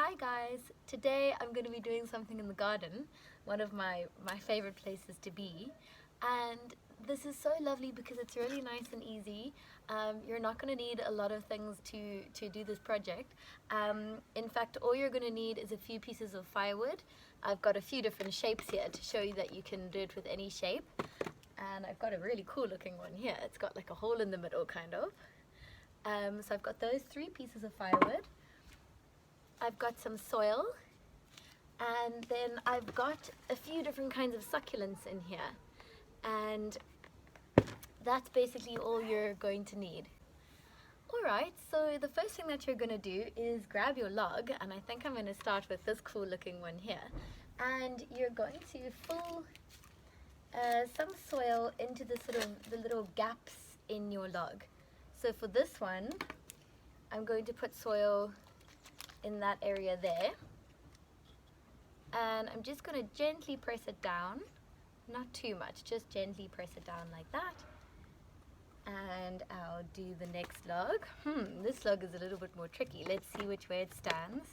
Hi guys, today I'm going to be doing something in the garden, one of my favorite places to be, and this is so lovely because it's really nice and easy. You're not going to need a lot of things to do this project. In fact, all you're going to need is a few pieces of firewood. I've got a few different shapes here to show you that you can do it with any shape, and I've got a really cool looking one here. It's got like a hole in the middle kind of. So I've got those 3 pieces of firewood. I've got some soil, and then I've got a few different kinds of succulents in here, and that's basically all you're going to need. Alright, so the first thing that you're going to do is grab your log, and I think I'm going to start with this cool looking one here, and you're going to fill some soil into the little gaps in your log. So for this one, I'm going to put soil in that area there, and I'm just going to gently press it down, not too much, just gently press it down like that. And I'll do the next log. This log is a little bit more tricky. Let's see which way it stands.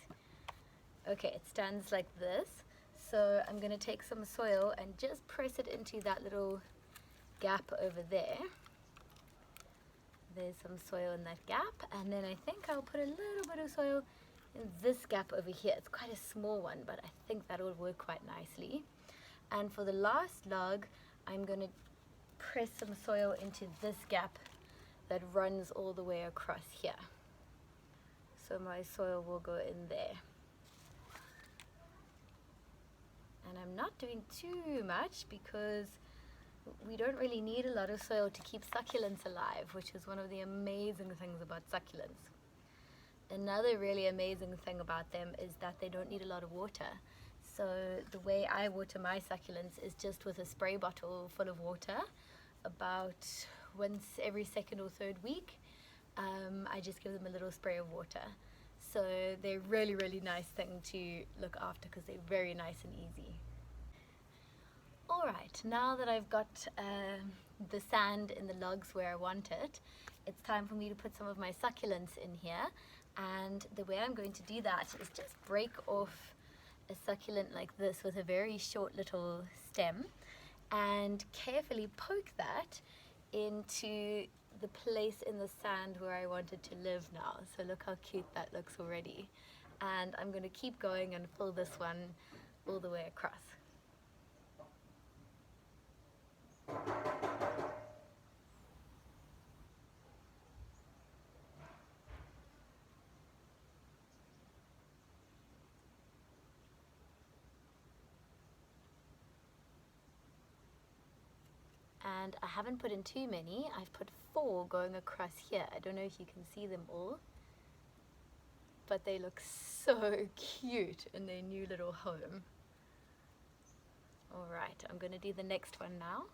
Okay, it stands like this, so I'm going to take some soil and just press it into that little gap over there. There's some soil in that gap, and then I think I'll put a little bit of soil in this gap over here. It's quite a small one, but I think that will work quite nicely. And for the last log, I'm going to press some soil into this gap that runs all the way across here. So my soil will go in there. And I'm not doing too much because we don't really need a lot of soil to keep succulents alive, which is one of the amazing things about succulents. Another really amazing thing about them is that they don't need a lot of water. So the way I water my succulents is just with a spray bottle full of water. About once every 2nd or 3rd week, I just give them a little spray of water. So they're really, really nice thing to look after because they're very nice and easy. Alright, now that I've got the sand in the logs where I want it, it's time for me to put some of my succulents in here. And the way I'm going to do that is just break off a succulent like this with a very short little stem and carefully poke that into the place in the sand where I want it to live now. So look how cute that looks already. And I'm going to keep going and fill this one all the way across. And I haven't put in too many. I've put 4 going across here. I don't know if you can see them all, but they look so cute in their new little home. Alright, I'm going to do the next one now.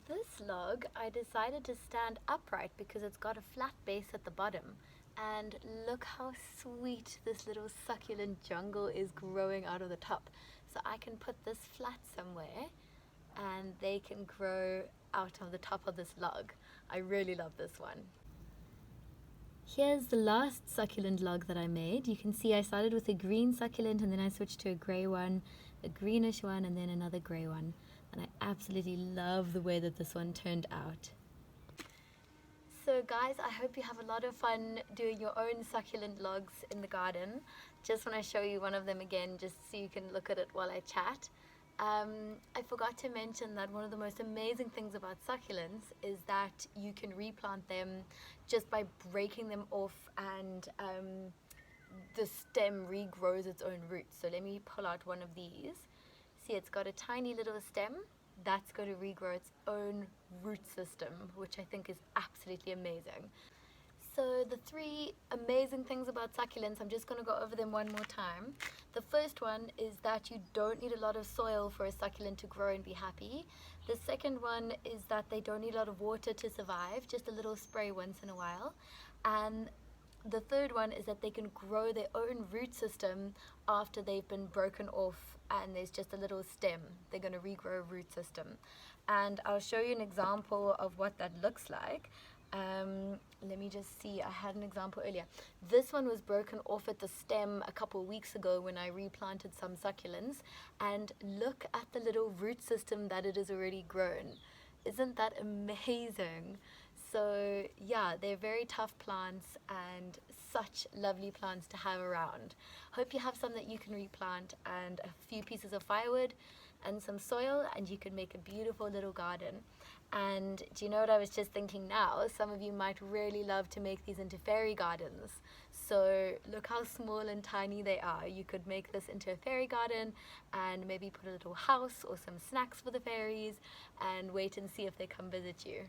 This log I decided to stand upright because it's got a flat base at the bottom. And look how sweet this little succulent jungle is growing out of the top. So I can put this flat somewhere and they can grow out of the top of this log. I really love this one. Here's the last succulent log that I made. You can see I started with a green succulent and then I switched to a grey one, a greenish one, and then another grey one. And I absolutely love the way that this one turned out. So guys, I hope you have a lot of fun doing your own succulent logs in the garden. Just want to show you one of them again just so you can look at it while I chat. I forgot to mention that one of the most amazing things about succulents is that you can replant them just by breaking them off, and the stem regrows its own roots. So let me pull out one of these. See, it's got a tiny little stem that's going to regrow its own root system, which I think is absolutely amazing. So the 3 amazing things about succulents, I'm just going to go over them one more time. The first one is that you don't need a lot of soil for a succulent to grow and be happy. The second one is that they don't need a lot of water to survive, just a little spray once in a while. And the third one is that they can grow their own root system after they've been broken off and there's just a little stem. They're going to regrow a root system. And I'll show you an example of what that looks like. Let me just see, I had an example earlier. This one was broken off at the stem a couple of weeks ago when I replanted some succulents, and look at the little root system that it has already grown. Isn't that amazing? So yeah, they're very tough plants and such lovely plants to have around. Hope you have some that you can replant and a few pieces of firewood and some soil, and you can make a beautiful little garden. And do you know what I was just thinking now? Some of you might really love to make these into fairy gardens. So look how small and tiny they are. You could make this into a fairy garden and maybe put a little house or some snacks for the fairies and wait and see if they come visit you.